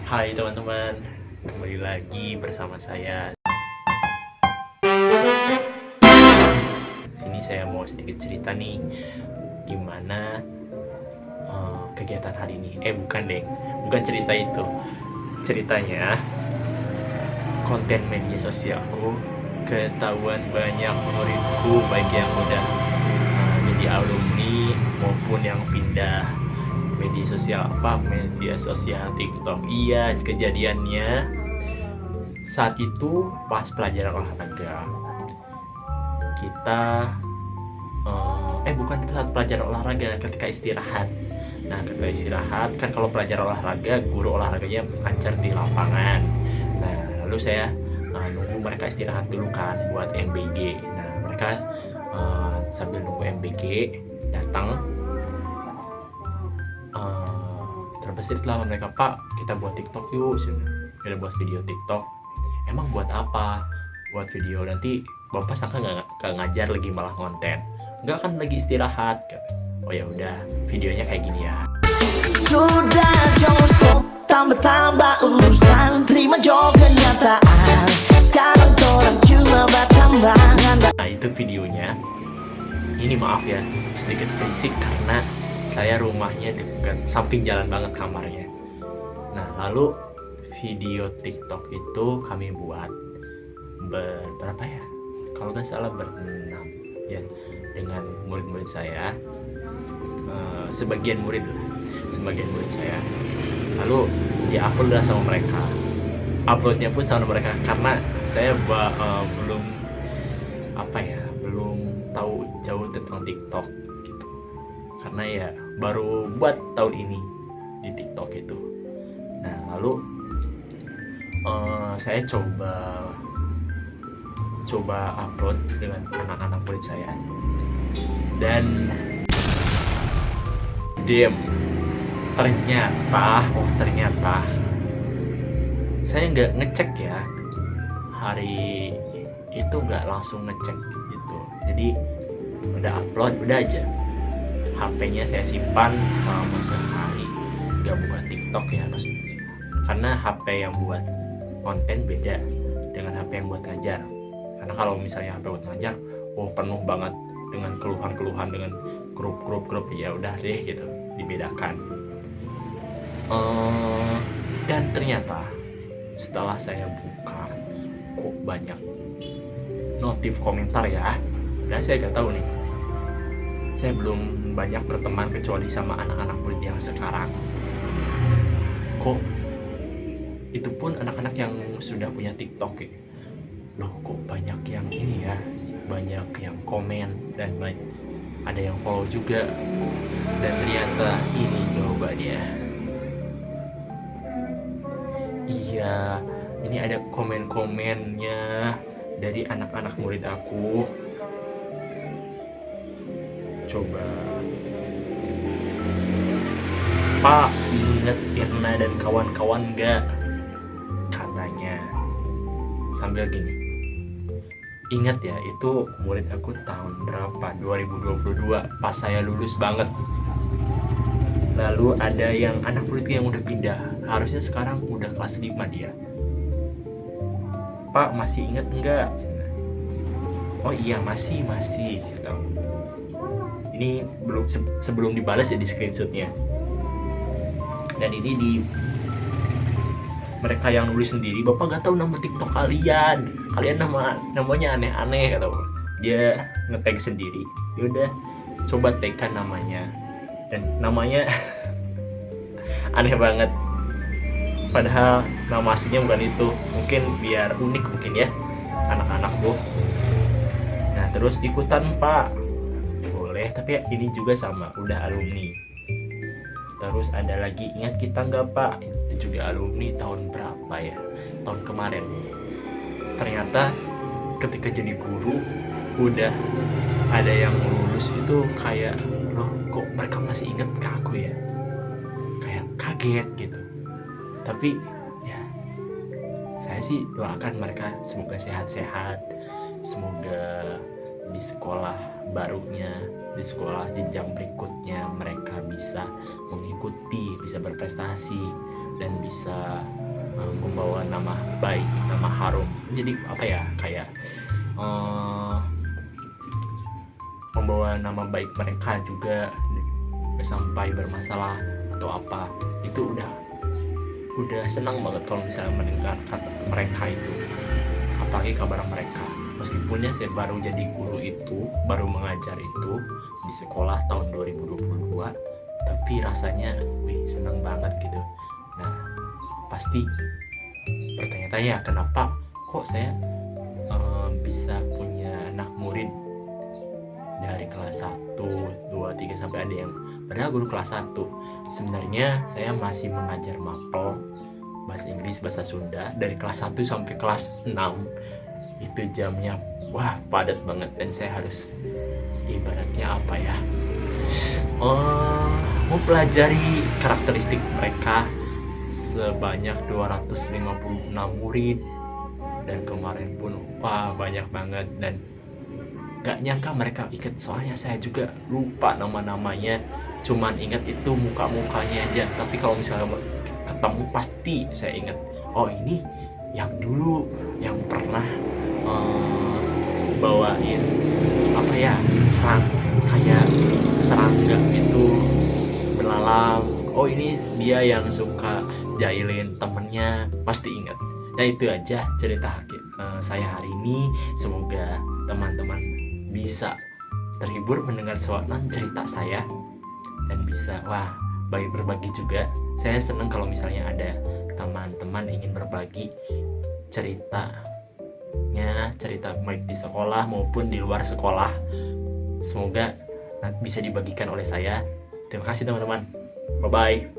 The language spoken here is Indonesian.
Hai teman-teman, kembali lagi bersama saya. Sini saya mau sedikit cerita nih, gimana kegiatan hari ini. Bukan deh, bukan cerita itu. Ceritanya konten media sosialku ketahuan banyak muridku, baik yang udah jadi alumni maupun yang pindah media sosial TikTok. Iya, kejadiannya saat itu pas pelajaran olahraga kita bukan saat pelajaran olahraga, ketika istirahat. Nah, ketika istirahat kan, kalau pelajaran olahraga guru olahraganya lancar di lapangan. Nah, lalu saya nunggu mereka istirahat dulu kan buat MBG. Nah, mereka sambil nunggu MBG datang, terbesit lah mereka, "Pak, kita buat TikTok yuk." Kita buat video TikTok. Emang buat apa? Buat video, nanti bapak sangka nggak ngajar, lagi malah konten. Nggak, kan lagi istirahat. Oh ya udah, videonya kayak gini ya. Sudah jauh stop, tambah-tambah urusan, terima job kenyataan. Sekarang orang cuma bertambah. Nah, itu videonya. Ini maaf ya, sedikit berisik karena saya rumahnya dekat, samping jalan banget kamarnya. Nah, lalu video TikTok itu kami buat berapa ya? Kalau nggak salah berenam ya, dengan murid-murid saya, sebagian murid saya. Lalu diupload lah sama mereka. Uploadnya pun sama mereka karena saya belum tahu jauh tentang TikTok gitu. Karena ya baru buat tahun ini di TikTok itu. Nah, lalu saya coba upload dengan anak-anak murid saya, dan ternyata saya nggak ngecek ya, hari itu nggak langsung ngecek gitu. Jadi udah upload, udah aja HP-nya saya simpan selama sehari, nggak buka TikTok ya, karena HP yang buat konten beda dengan HP yang buat ngajar. Karena kalau misalnya HP buat ngajar, penuh banget dengan keluhan-keluhan, dengan grup, ya udah deh gitu, dibedakan. Dan ternyata setelah saya buka, kok banyak notif komentar ya. Dan saya gak tahu nih, saya belum banyak berteman kecuali sama anak-anak murid yang sekarang. Kok itu pun anak-anak yang sudah punya TikTok ya. Loh, kok banyak yang ini ya, banyak yang komen, dan ada yang follow juga. Dan ternyata ini jawabannya. Iya, ini ada komen-komennya dari anak-anak murid aku. Coba, "Pak, inget Irna dan kawan-kawan gak?" Katanya sambil gini. Ingat ya, itu murid aku tahun berapa? 2022, pas saya lulus banget. Lalu ada yang anak murid yang udah pindah, harusnya sekarang udah kelas 5 dia. "Pak, masih inget enggak?" "Oh iya, masih gitu. Ini belum, sebelum dibalas ya di screenshotnya. Dan ini di mereka yang nulis sendiri, "Bapak gak tahu nama TikTok kalian namanya aneh-aneh," kata dia, nge-tag sendiri. Yaudah, coba tagkan namanya, dan namanya aneh banget, padahal nama aslinya bukan itu. Mungkin biar unik mungkin ya anak-anak bu. Nah, terus ikutan, "Pak, boleh, tapi ini juga sama, udah alumni." Terus ada lagi, "Ingat kita nggak, Pak?" Itu juga alumni tahun berapa ya, tahun kemarin. Ternyata ketika jadi guru udah ada yang lulus itu, kayak, loh, kok mereka masih ingat ke aku ya, kayak kaget gitu. Tapi ya, saya sih doakan mereka semoga sehat-sehat, semoga di sekolah barunya, di sekolah jenjang berikutnya mereka bisa mengikuti, bisa berprestasi, dan bisa membawa nama baik, nama harum. Jadi apa ya, kayak membawa nama baik mereka juga sampai bermasalah atau apa, itu udah senang banget kalau misalnya mendengar kata mereka itu, apalagi kabar mereka. Meskipunnya saya baru jadi guru itu, baru mengajar itu di sekolah tahun 2022, tapi rasanya senang banget gitu. Nah, pasti bertanya-tanya kenapa kok saya bisa punya anak murid dari kelas 1, 2, 3 sampai ada yang padahal guru kelas 1. Sebenarnya saya masih mengajar mapel bahasa Inggris, bahasa Sunda dari kelas 1 sampai kelas 6. Itu jamnya padat banget, dan saya harus ibaratnya apa ya, mempelajari karakteristik mereka sebanyak 256 murid. Dan kemarin pun banyak banget, dan gak nyangka mereka ikut, soalnya saya juga lupa nama-namanya, cuman ingat itu muka-mukanya aja. Tapi kalau misalnya ketemu pasti saya ingat, oh ini yang dulu yang pernah bawain apa ya, kayak serangga itu belalang, oh ini dia yang suka jahilin temennya, pasti ingat. Nah itu aja cerita saya hari ini. Semoga teman-teman bisa terhibur mendengar cerita saya, dan bisa berbagi juga. Saya senang kalau misalnya ada teman-teman ingin berbagi cerita baik di sekolah maupun di luar sekolah. Semoga bisa dibagikan oleh saya. Terima kasih teman-teman. Bye bye.